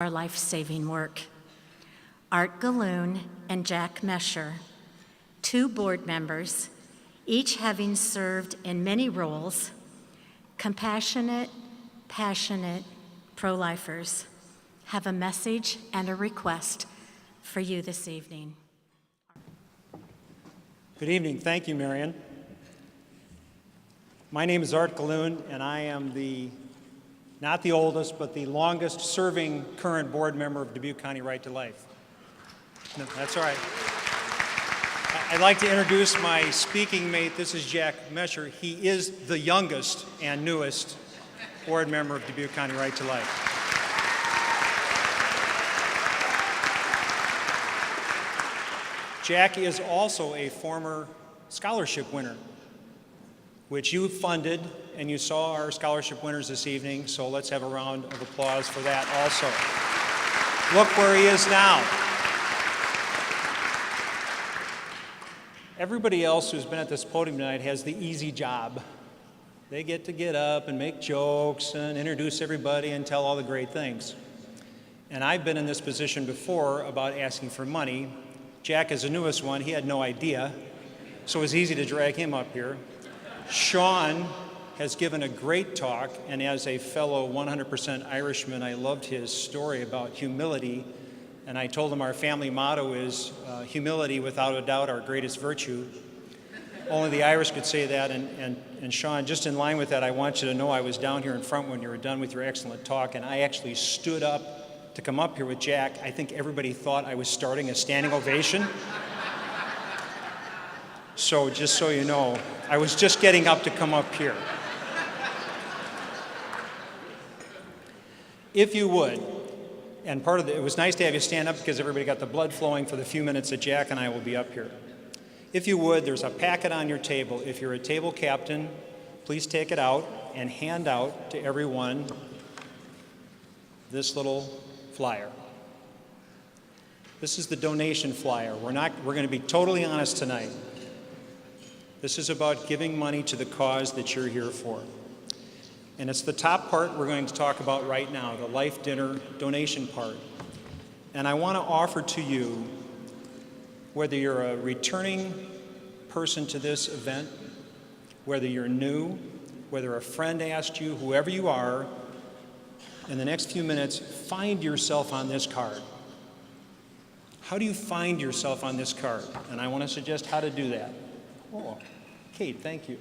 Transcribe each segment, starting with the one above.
our life-saving work. Art Galoon and Jack Mesher, two board members, each having served in many roles, compassionate, passionate pro-lifers, have a message and a request for you this evening. Good evening. Thank you, Marion. My name is Art Galoon, and I am not the oldest, but the longest serving current board member of Dubuque County Right to Life. No, that's all right. I'd like to introduce my speaking mate. This is Jack Mesher. He is the youngest and newest board member of Dubuque County Right to Life. Jack is also a former scholarship winner, which you funded, and you saw our scholarship winners this evening, so let's have a round of applause for that also. Look where he is now. Everybody else who's been at this podium tonight has the easy job. They get up and make jokes and introduce everybody and tell all the great things. And I've been in this position before about asking for money. Jack is the newest one. He had no idea, so it was easy to drag him up here. Sean has given a great talk, and as a fellow 100% Irishman, I loved his story about humility. And I told him our family motto is humility, without a doubt, our greatest virtue. Only the Irish could say that. And Sean, just in line with that, I want you to know I was down here in front when you were done with your excellent talk, and I actually stood up to come up here with Jack. I think everybody thought I was starting a standing ovation. So just so you know, I was just getting up to come up here. If you would, and it was nice to have you stand up because everybody got the blood flowing for the few minutes that Jack and I will be up here. If you would, there's a packet on your table. If you're a table captain, please take it out and hand out to everyone this little flyer. This is the donation flyer. We're going to be totally honest tonight. This is about giving money to the cause that you're here for. And it's the top part we're going to talk about right now, the Life Dinner donation part. And I want to offer to you, whether you're a returning person to this event, whether you're new, whether a friend asked you, whoever you are, in the next few minutes, find yourself on this card. How do you find yourself on this card? And I want to suggest how to do that. Oh, Kate, thank you.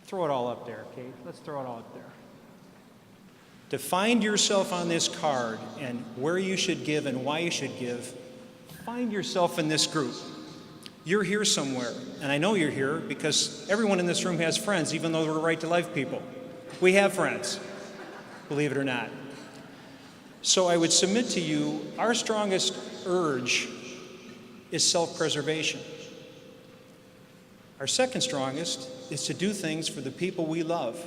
Throw it all up there, Kate. Let's throw it all up there. To find yourself on this card and where you should give and why you should give, find yourself in this group. You're here somewhere, and I know you're here because everyone in this room has friends, even though we're Right to Life people. We have friends, believe it or not. So I would submit to you, our strongest urge is self-preservation. Our second strongest is to do things for the people we love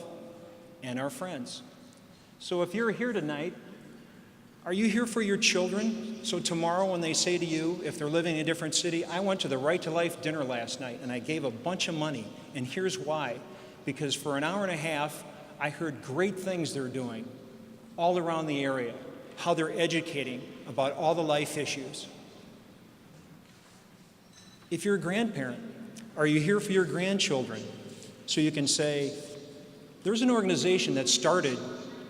and our friends. So if you're here tonight, are you here for your children? So tomorrow when they say to you, if they're living in a different city, I went to the Right to Life dinner last night and I gave a bunch of money, and here's why. Because for an hour and a half, I heard great things they're doing all around the area, how they're educating about all the life issues. If you're a grandparent, are you here for your grandchildren? So you can say, there's an organization that started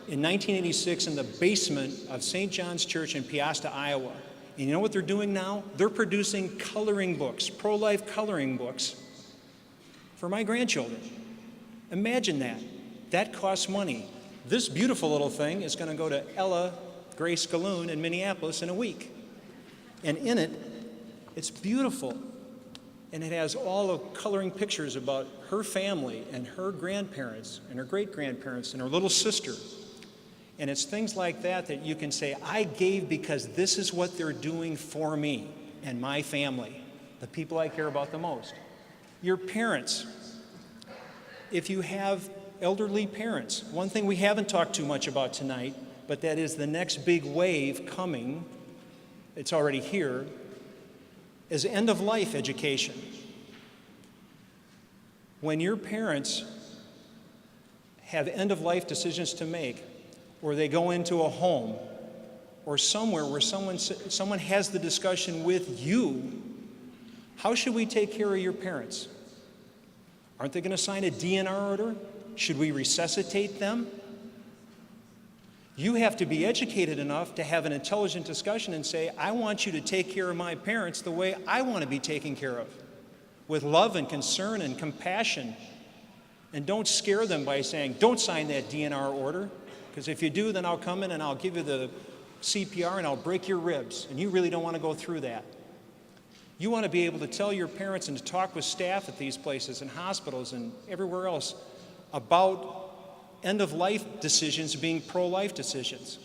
in 1986 in the basement of St. John's Church in Peosta, Iowa. And you know what they're doing now? They're producing coloring books, pro-life coloring books for my grandchildren. Imagine that. That costs money. This beautiful little thing is going to go to Ella Grace Galoon in Minneapolis in a week. And in it, it's beautiful. And it has all the coloring pictures about her family and her grandparents and her great-grandparents and her little sister. And it's things like that that you can say, I gave because this is what they're doing for me and my family, the people I care about the most. Your parents, if you have elderly parents, one thing we haven't talked too much about tonight, but that is the next big wave coming, it's already here, is end-of-life education. When your parents have end-of-life decisions to make, or they go into a home, or somewhere where someone has the discussion with you, how should we take care of your parents? Aren't they going to sign a DNR order? Should we resuscitate them? You have to be educated enough to have an intelligent discussion and say, I want you to take care of my parents the way I want to be taken care of, with love and concern and compassion. And don't scare them by saying, don't sign that DNR order, because if you do, then I'll come in and I'll give you the CPR and I'll break your ribs, and you really don't want to go through that. You want to be able to tell your parents and to talk with staff at these places and hospitals and everywhere else about end-of-life decisions being pro-life decisions.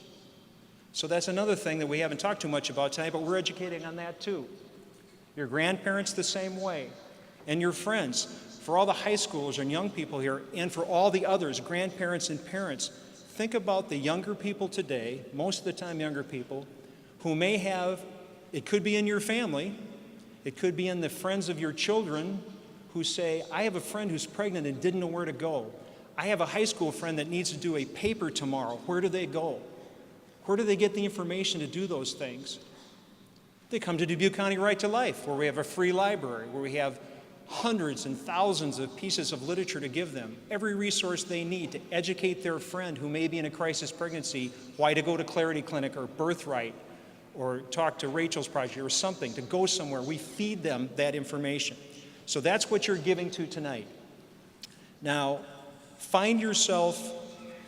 So that's another thing that we haven't talked too much about tonight, but we're educating on that too. Your grandparents the same way, and your friends. For all the high schoolers and young people here, and for all the others, grandparents and parents, think about the younger people today, most of the time younger people, who may have, it could be in your family, it could be in the friends of your children who say, I have a friend who's pregnant and didn't know where to go. I have a high school friend that needs to do a paper tomorrow. Where do they go? Where do they get the information to do those things? They come to Dubuque County Right to Life, where we have a free library, where we have hundreds and thousands of pieces of literature to give them, every resource they need to educate their friend who may be in a crisis pregnancy, why to go to Clarity Clinic or Birthright, or talk to Rachel's Project or something, to go somewhere. We feed them that information. So that's what you're giving to tonight. Now, find yourself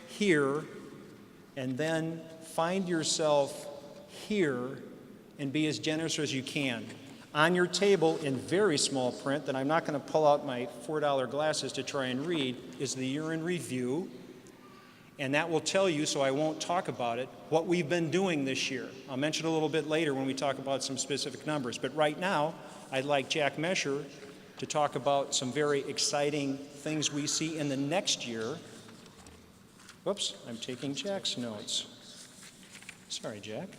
here, and then find yourself here, and be as generous as you can. On your table, in very small print, that I'm not going to pull out my $4 glasses to try and read, is the year in review. And that will tell you, so I won't talk about it, what we've been doing this year. I'll mention a little bit later when we talk about some specific numbers. But right now, I'd like Jack Mesher to talk about some very exciting things we see in the next year. Whoops, I'm taking Jack's notes. Sorry, Jack.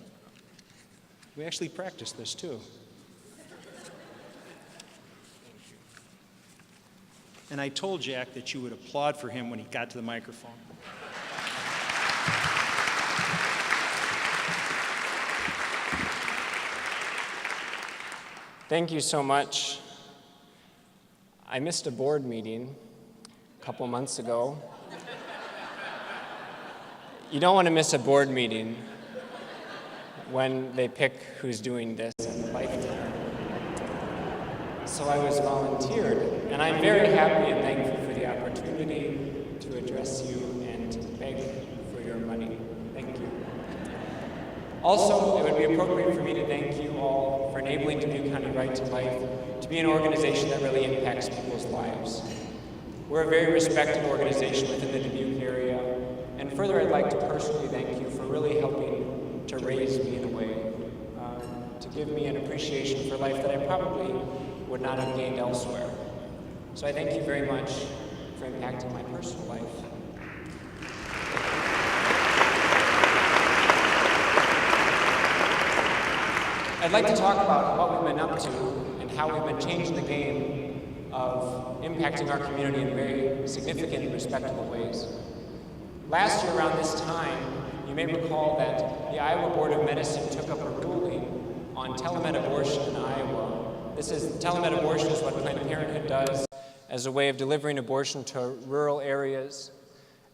We actually practiced this too. And I told Jack that you would applaud for him when he got to the microphone. Thank you so much. I missed a board meeting a couple months ago. You don't want to miss a board meeting when they pick who's doing this in the lifetime. So I was volunteered, and I'm very happy and thankful for the opportunity to address you and beg for your money. Thank you. Also, it would be appropriate for me to thank you all for enabling Dubuque County Right to Life to be an organization that really impacts people's lives. We're a very respected organization within the Dubuque area, and further, I'd like to personally thank you for really helping to raise me in a way, to give me an appreciation for life that I probably would not have gained elsewhere. So I thank you very much for impacting my personal life. I'd like to talk about what we've been up to and how we've been changing the game of impacting our community in very significant and respectable ways. Last year around this time, you may recall that the Iowa Board of Medicine took up a ruling on telemed abortion in Iowa. Telemed abortion is what Planned Parenthood does as a way of delivering abortion to rural areas.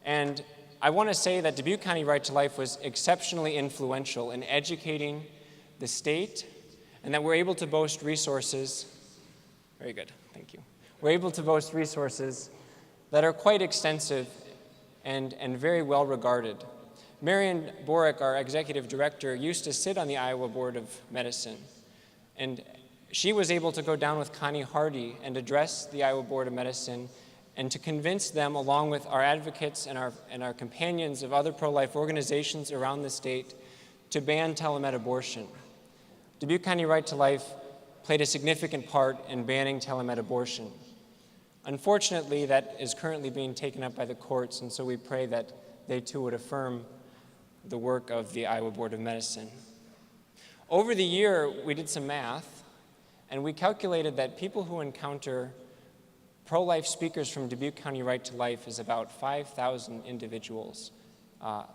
And I want to say that Dubuque County Right to Life was exceptionally influential in educating the state, and that we're able to boast resources. Very good, thank you. We're able to boast resources that are quite extensive and very well regarded. Marian Borick, our executive director, used to sit on the Iowa Board of Medicine, and she was able to go down with Connie Hardy and address the Iowa Board of Medicine and to convince them, along with our advocates and our companions of other pro-life organizations around the state, to ban telemed abortion. Dubuque County Right to Life played a significant part in banning telemed abortion. Unfortunately, that is currently being taken up by the courts, and so we pray that they too would affirm the work of the Iowa Board of Medicine. Over the year, we did some math, and we calculated that people who encounter pro-life speakers from Dubuque County Right to Life is about 5,000 individuals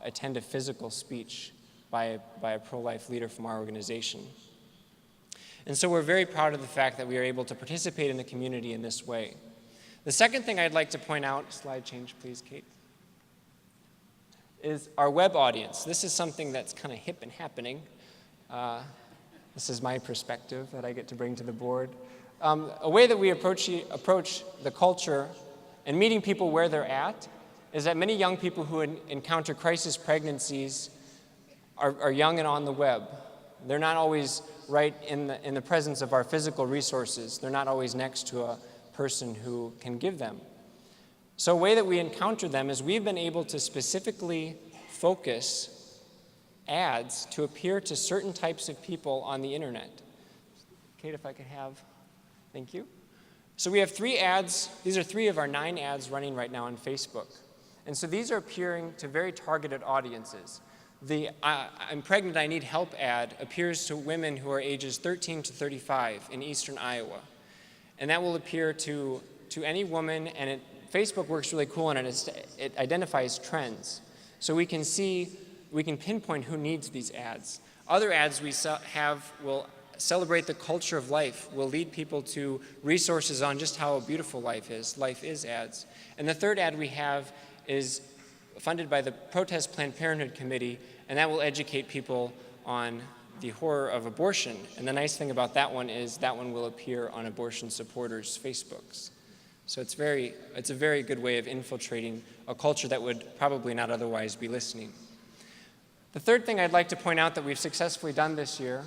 attend a physical speech by a pro-life leader from our organization. And so we're very proud of the fact that we are able to participate in the community in this way. The second thing I'd like to point out, slide change please, Kate, is our web audience. This is something that's kind of hip and happening. This is my perspective that I get to bring to the board. A way that we approach the culture and meeting people where they're at is that many young people who encounter crisis pregnancies are young and on the web. They're not always right in the presence of our physical resources. They're not always next to a person who can give them. So a way that we encounter them is we've been able to specifically focus ads to appear to certain types of people on the internet. Kate, if I could have, thank you. So we have 3 ads. These are 3 of our 9 ads running right now on Facebook. And so these are appearing to very targeted audiences. The I'm pregnant, I need help ad appears to women who are ages 13 to 35 in eastern Iowa. And that will appear to any woman, and Facebook works really cool, and it identifies trends. So we can pinpoint who needs these ads. Other ads we have will celebrate the culture of life, will lead people to resources on just how beautiful life is. Life is ads. And the third ad we have is funded by the Protest Planned Parenthood Committee, and that will educate people on the horror of abortion. And the nice thing about that one is that one will appear on abortion supporters' Facebooks. So it's a very good way of infiltrating a culture that would probably not otherwise be listening. The third thing I'd like to point out that we've successfully done this year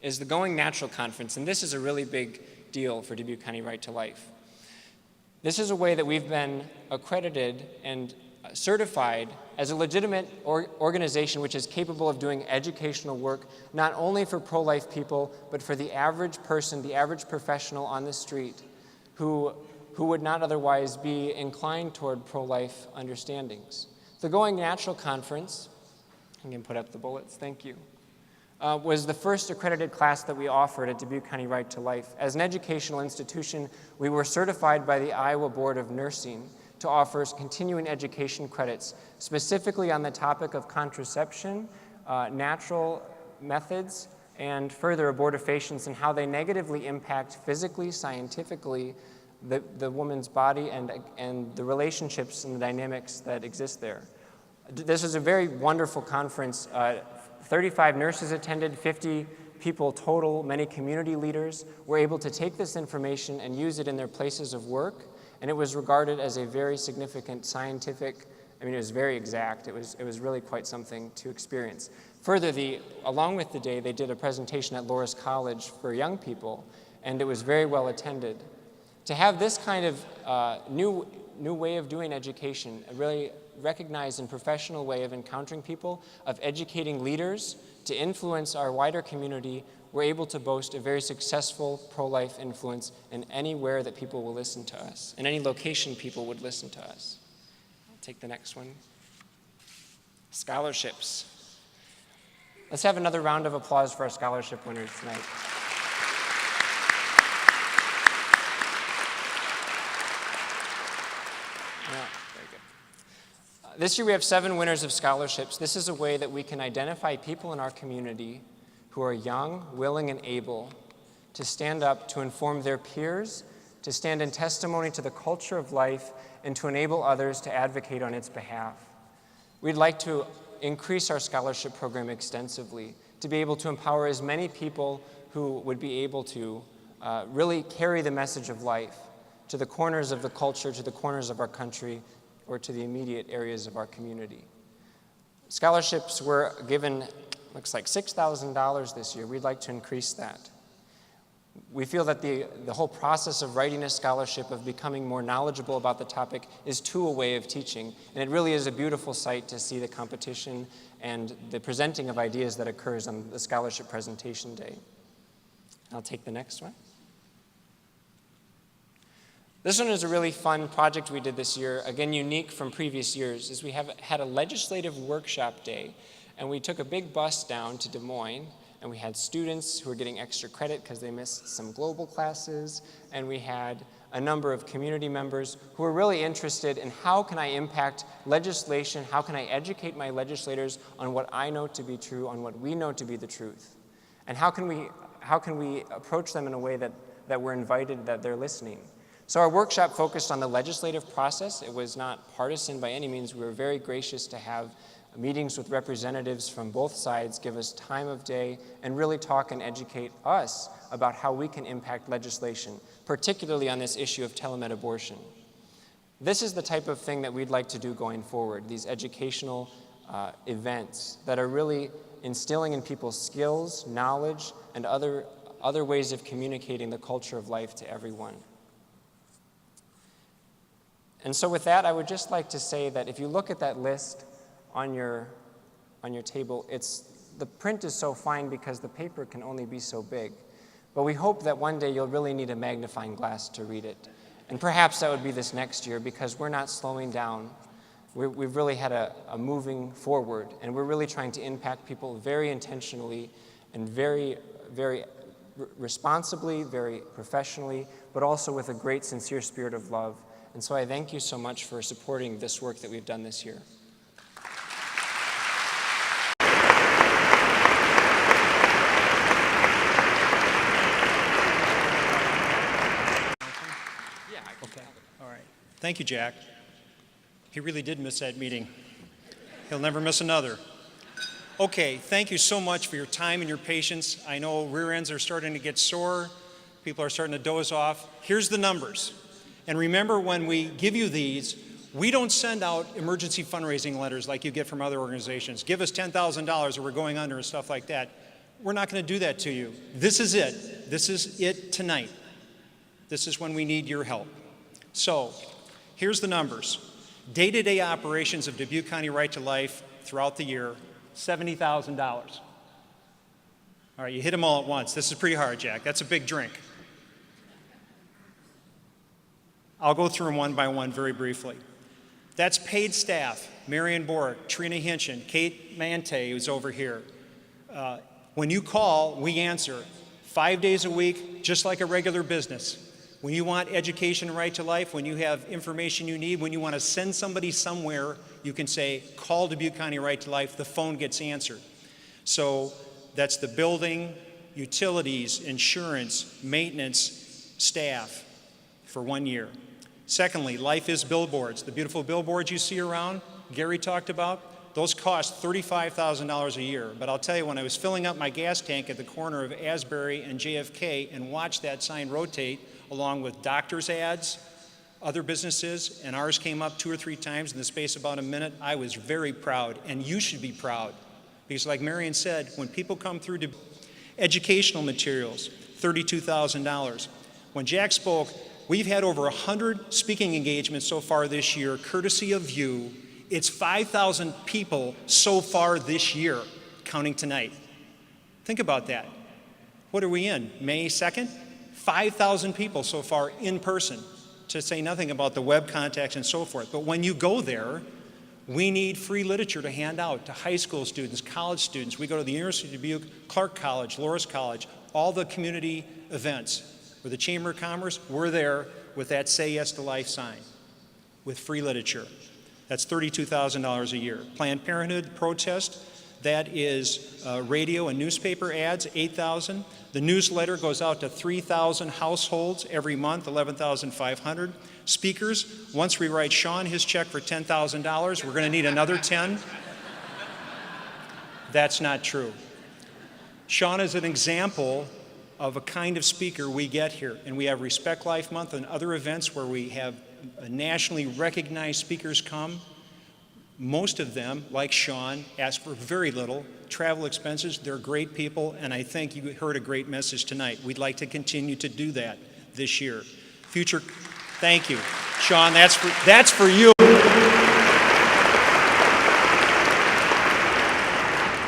is the Going Natural Conference, and this is a really big deal for Dubuque County Right to Life. This is a way that we've been accredited and certified as a legitimate organization which is capable of doing educational work not only for pro-life people, but for the average person, the average professional on the street who would not otherwise be inclined toward pro-life understandings. The Going Natural Conference, I can put up the bullets, thank you, was the first accredited class that we offered at Dubuque County Right to Life. As an educational institution, we were certified by the Iowa Board of Nursing to offer continuing education credits, specifically on the topic of contraception, natural methods, and further abortifacients and how they negatively impact physically, scientifically, the woman's body and the relationships and the dynamics that exist there. This was a very wonderful conference. 35 nurses attended, 50 people total, many community leaders were able to take this information and use it in their places of work, and it was regarded as a very significant scientific, it was very exact. It was really quite something to experience. Further, along with the day, they did a presentation at Loras College for young people, and it was very well attended. To have this kind of new way of doing education, a really recognized and professional way of encountering people, of educating leaders to influence our wider community, we're able to boast a very successful pro-life influence in anywhere that people will listen to us, in any location people would listen to us. I'll take the next one. Scholarships. Let's have another round of applause for our scholarship winners tonight. Yeah, very good. This year we have 7 winners of scholarships. This is a way that we can identify people in our community who are young, willing, and able to stand up to inform their peers, to stand in testimony to the culture of life, and to enable others to advocate on its behalf. We'd like to increase our scholarship program extensively to be able to empower as many people who would be able to really carry the message of life to the corners of the culture, to the corners of our country, or to the immediate areas of our community. Scholarships were given, looks like $6,000 this year. We'd like to increase that. We feel that the whole process of writing a scholarship, of becoming more knowledgeable about the topic, is too a way of teaching. And it really is a beautiful sight to see the competition and the presenting of ideas that occurs on the scholarship presentation day. I'll take the next one. This one is a really fun project we did this year, again unique from previous years, is we have had a legislative workshop day, and we took a big bus down to Des Moines, and we had students who were getting extra credit because they missed some global classes, and we had a number of community members who are really interested in how can I impact legislation, how can I educate my legislators on what I know to be true, on what we know to be the truth, and how can we approach them in a way that we're invited, that they're listening. So our workshop focused on the legislative process. It was not partisan by any means. We were very gracious to have meetings with representatives from both sides, give us time of day, and really talk and educate us about how we can impact legislation, particularly on this issue of telemed abortion. This is the type of thing that we'd like to do going forward, these educational events that are really instilling in people skills, knowledge, and other ways of communicating the culture of life to everyone. And so with that, I would just like to say that if you look at that list on your table, the print is so fine because the paper can only be so big. But we hope that one day you'll really need a magnifying glass to read it. And perhaps that would be this next year, because we're not slowing down. We've really had a moving forward, and we're really trying to impact people very intentionally and very, very responsibly, very professionally, but also with a great sincere spirit of love. And so I thank you so much for supporting this work that we've done this year. Okay, all right. Thank you, Jack. He really did miss that meeting. He'll never miss another. Okay, thank you so much for your time and your patience. I know rear ends are starting to get sore. People are starting to doze off. Here's the numbers. And remember, when we give you these, we don't send out emergency fundraising letters like you get from other organizations. Give us $10,000 or we're going under and stuff like that. We're not going to do that to you. This is it. This is it tonight. This is when we need your help. So, here's the numbers. Day-to-day operations of Dubuque County Right to Life throughout the year, $70,000. All right, you hit them all at once. This is pretty hard, Jack. That's a big drink. I'll go through them one by one very briefly. That's paid staff. Marion Bork, Trina Hinchin, Kate Mante, who's over here. When you call, we answer 5 days a week, just like a regular business. When you want education right to life, when you have information you need, when you want to send somebody somewhere, you can say, call Dubuque County Right to Life, the phone gets answered. So that's the building, utilities, insurance, maintenance, staff for 1 year. Secondly, Life is billboards. The beautiful billboards you see around, Gary talked about, those cost $35,000 a year. But I'll tell you, when I was filling up my gas tank at the corner of Asbury and JFK and watched that sign rotate, along with doctors' ads, other businesses, and ours came up 2 or 3 times in the space of about a minute, I was very proud, and you should be proud. Because like Marion said, when people come through to educational materials, $32,000. When Jack spoke, we've had over 100 speaking engagements so far this year, courtesy of you. It's 5,000 people so far this year, counting tonight. Think about that. What are we in, May 2nd? 5,000 people so far in person, to say nothing about the web contacts and so forth. But when you go there, we need free literature to hand out to high school students, college students. We go to the University of Dubuque, Clark College, Loras College, all the community events. With the Chamber of Commerce, we're there with that Say Yes to Life sign with free literature. That's $32,000 a year. Planned Parenthood protest, that is radio and newspaper ads, $8,000. The newsletter goes out to 3,000 households every month, $11,500. Speakers, once we write Sean his check for $10,000, we're going to need another 10. That's not true. Sean is an example of a kind of speaker we get here. And we have Respect Life Month and other events where we have nationally recognized speakers come. Most of them, like Sean, ask for very little travel expenses. They're great people, and I think you heard a great message tonight. We'd like to continue to do that this year. Thank you. Sean, that's for you.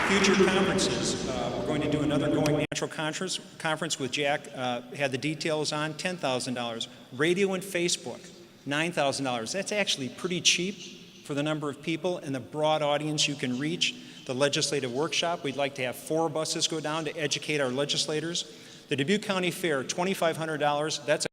Future conferences. We're going to do another Going Natural conference with Jack. Had the details on, $10,000. Radio and Facebook, $9,000. That's actually pretty cheap for the number of people and the broad audience you can reach. The legislative workshop, we'd like to have 4 buses go down to educate our legislators. The Dubuque County Fair, $2,500. That's a